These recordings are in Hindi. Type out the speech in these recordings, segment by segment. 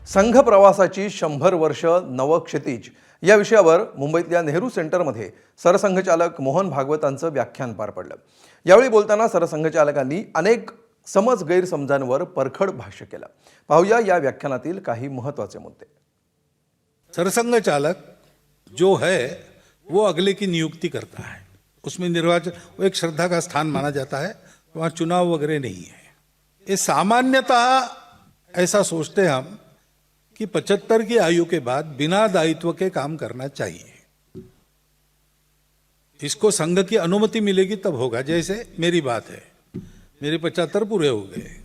संघ प्रवासाची 100 वर्ष नवक्षितिज या विषयावर मुंबईतल्या नेहरू सेंटरमध्ये सरसंघचालक मोहन भागवतांचं व्याख्यान पार पडलं। यावेळी बोलताना सरसंघचालकांनी अनेक समज गैरसमजांवर परखड भाष्य केलं। पाहूया या व्याख्यानातील काही महत्त्वाचे मुद्दे। सरसंघचालक जो है वो अगले की नियुक्ति करता है, उसमें निर्वाचन वो एक श्रद्धा का स्थान माना जाता है, वहाँ चुनाव वगैरह नहीं है। ये सामान्यतः ऐसा सोचते हैं हम कि 75 की आयु के बाद बिना दायित्व के काम करना चाहिए। इसको संघ की अनुमति मिलेगी तब होगा। जैसे मेरी बात है, मेरे 75 पूरे हो गए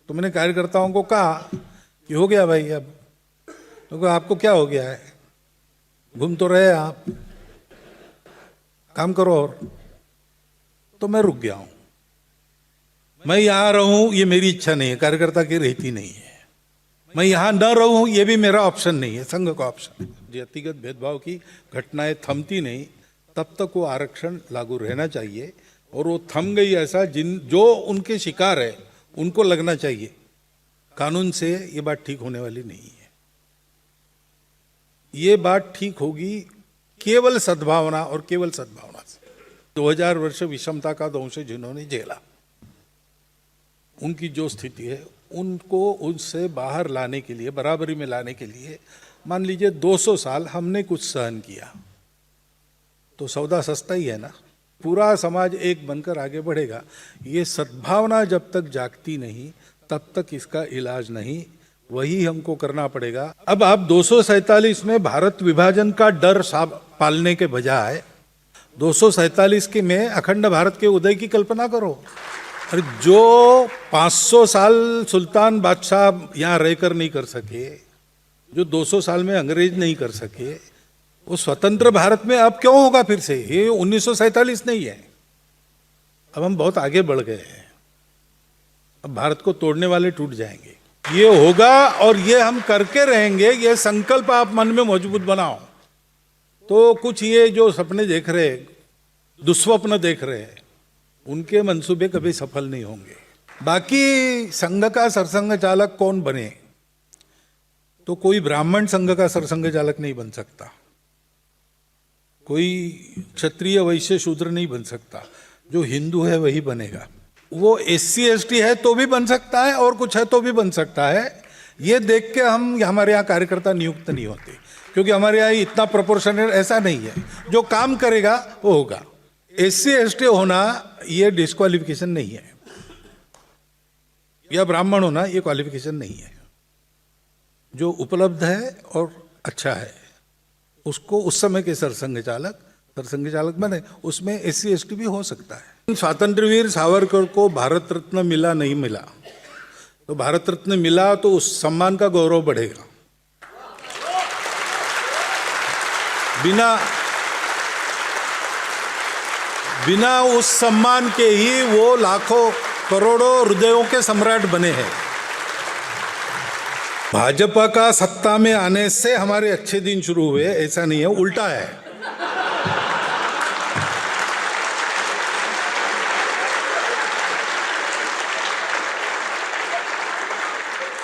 तो मैंने कार्यकर्ताओं को कहा कि हो गया भाई, अब तो आपको क्या हो गया है, घूम तो रहे आप, काम करो। और तो मैं रुक गया हूं। मैं यहां रहूं ये मेरी इच्छा नहीं है, कार्यकर्ता की रहती नहीं है। मैं यहां न रहूं ये भी मेरा ऑप्शन नहीं है, संघ का ऑप्शन है। जातिगत भेदभाव की घटनाएं थमती नहीं तब तक वो आरक्षण लागू रहना चाहिए, और वो थम गई ऐसा जो उनके शिकार है उनको लगना चाहिए। कानून से ये बात ठीक होने वाली नहीं है। ये बात ठीक होगी केवल सद्भावना और केवल सद्भावना से। 2000 वर्ष विषमता का दंश जिन्होंने झेला, उनकी जो स्थिति है उनको उससे बाहर लाने के लिए, बराबरी में लाने के लिए, मान लीजिए 200 साल हमने कुछ सहन किया तो सौदा सस्ता ही है ना। पूरा समाज एक बनकर आगे बढ़ेगा। ये सद्भावना जब तक जागती नहीं तब तक इसका इलाज नहीं, वही हमको करना पड़ेगा। अब आप 247 में भारत विभाजन का डर पालने के बजाय 247 के में अखंड भारत के उदय की कल्पना करो। अरे जो 500 साल सुल्तान बादशाह यहाँ रहकर नहीं कर सके, जो 200 साल में अंग्रेज नहीं कर सके, वो स्वतंत्र भारत में अब क्यों होगा फिर से? ये 1947 नहीं है। अब हम बहुत आगे बढ़ गए हैं। अब भारत को तोड़ने वाले टूट जाएंगे। ये होगा और ये हम करके रहेंगे। ये संकल्प आप मन में मजबूत बनाओ तो कुछ ये जो सपने देख रहे, दुस्वप्न देख रहे हैं, उनके मंसूबे कभी सफल नहीं होंगे। बाकी संघ का सरसंघ चालक कौन बने, तो कोई ब्राह्मण संघ का सरसंघ चालक नहीं बन सकता, कोई क्षत्रिय वैश्य शूद्र नहीं बन सकता। जो हिंदू है वही बनेगा। वो SC ST है तो भी बन सकता है और कुछ है तो भी बन सकता है। ये देख के हमारे यहाँ कार्यकर्ता नियुक्त नहीं होते, क्योंकि हमारे यहाँ इतना प्रोपोर्शनल ऐसा नहीं है। जो काम करेगा वो होगा। SC ST होना ये डिस्क्वालिफिकेशन नहीं है, या ब्राह्मण होना ये क्वालिफिकेशन नहीं है। जो उपलब्ध है और अच्छा है उसको उस समय के सरसंघ चालक बने। उसमें SC ST भी हो सकता है। स्वातंत्रवीर सावरकर को भारत रत्न मिला नहीं मिला, तो भारत रत्न मिला तो उस सम्मान का गौरव बढ़ेगा। बिना उस सम्मान के ही वो लाखों करोड़ों हृदयों के सम्राट बने हैं। भाजपा का सत्ता में आने से हमारे अच्छे दिन शुरू हुए, ऐसा नहीं है, उल्टा है।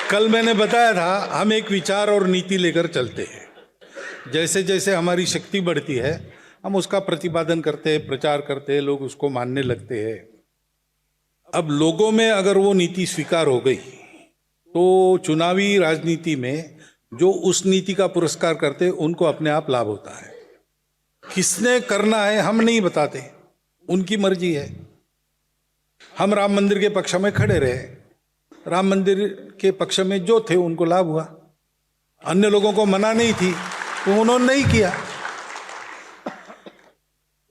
कल मैंने बताया था हम एक विचार और नीति लेकर चलते हैं। जैसे जैसे हमारी शक्ति बढ़ती है हम उसका प्रतिपादन करते हैं, प्रचार करते हैं, लोग उसको मानने लगते हैं। अब लोगों में अगर वो नीति स्वीकार हो गई तो चुनावी राजनीति में जो उस नीति का पुरस्कार करते उनको अपने आप लाभ होता है। किसने करना है हम नहीं बताते, उनकी मर्जी है। हम राम मंदिर के पक्ष में खड़े रहे, राम मंदिर के पक्ष में जो थे उनको लाभ हुआ। अन्य लोगों को मना नहीं थी तो उन्होंने नहीं किया।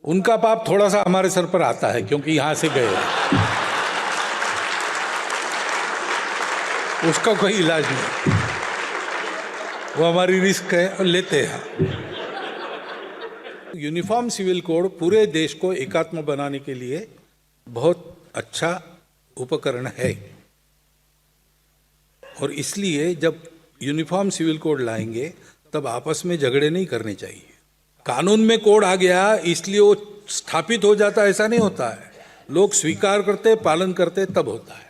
उनका पाप थोड़ा सा हमारे सर पर आता है क्योंकि यहां से गए, उसका कोई इलाज नहीं, वो हमारी रिस्क है और लेते हैं। यूनिफॉर्म सिविल कोड पूरे देश को एकात्म बनाने के लिए बहुत अच्छा उपकरण है, और इसलिए जब यूनिफॉर्म सिविल कोड लाएंगे तब आपस में झगड़े नहीं करने चाहिए। कानून में कोड आ गया इसलिए वो स्थापित हो जाता, ऐसा नहीं होता है। लोग स्वीकार करते, पालन करते, तब होता है।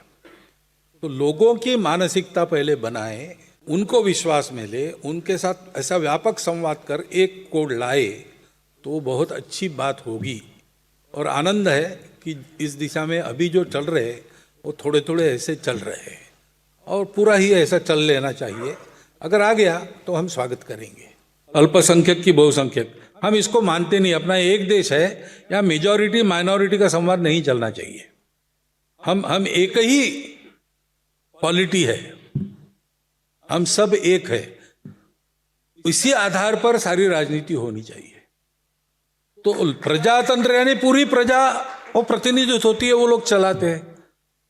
तो लोगों की मानसिकता पहले बनाएं, उनको विश्वास में ले, उनके साथ ऐसा व्यापक संवाद कर एक कोड लाए तो बहुत अच्छी बात होगी। और आनंद है कि इस दिशा में अभी जो चल रहे हैं वो थोड़े थोड़े ऐसे चल रहे हैं और पूरा ही ऐसा चल लेना चाहिए। अगर आ गया तो हम स्वागत करेंगे। अल्पसंख्यक की बहुसंख्यक, हम इसको मानते नहीं। अपना एक देश है, यहाँ मेजॉरिटी माइनॉरिटी का संवाद नहीं चलना चाहिए। हम एक ही पॉलिटी है, हम सब एक है। इसी आधार पर सारी राजनीति होनी चाहिए। तो प्रजातंत्र यानी पूरी प्रजा वो प्रतिनिधित्व होती है, वो लोग चलाते हैं,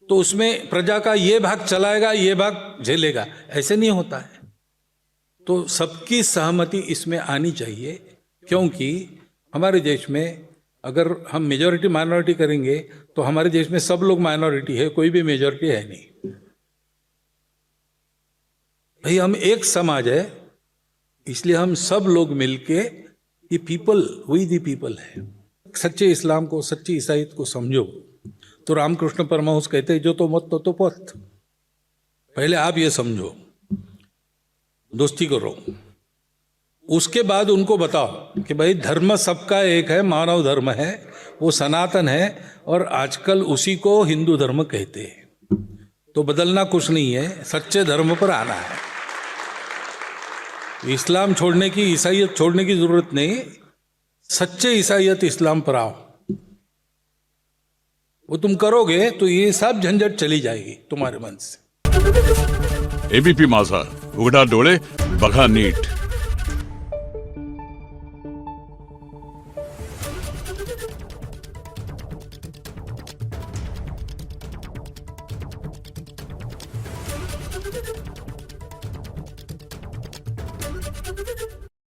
तो उसमें प्रजा का ये भाग चलाएगा, ये भाग झेलेगा, ऐसे नहीं होता है। तो सबकी सहमति इसमें आनी चाहिए, क्योंकि हमारे देश में अगर हम मेजॉरिटी माइनॉरिटी करेंगे तो हमारे देश में सब लोग माइनॉरिटी है, कोई भी मेजॉरिटी है नहीं। भाई हम एक समाज है, इसलिए हम सब लोग मिलके ये पीपल, वी दी पीपल है। सच्चे इस्लाम को, सच्ची ईसाईयत को समझो तो रामकृष्ण परमहंस कहते हैं जो तो मत तो पथ। पहले आप ये समझो, दोस्ती करो, उसके बाद उनको बताओ कि भाई धर्म सबका एक है, मानव धर्म है, वो सनातन है और आजकल उसी को हिंदू धर्म कहते हैं। तो बदलना कुछ नहीं है, सच्चे धर्म पर आना है। इस्लाम छोड़ने की, ईसाईयत छोड़ने की जरूरत नहीं, सच्चे ईसाईयत इस्लाम पर आओ। वो तुम करोगे तो ये सब झंझट चली जाएगी तुम्हारे मन से। एबीपी माझा, उघडा डोळे बघा नीट।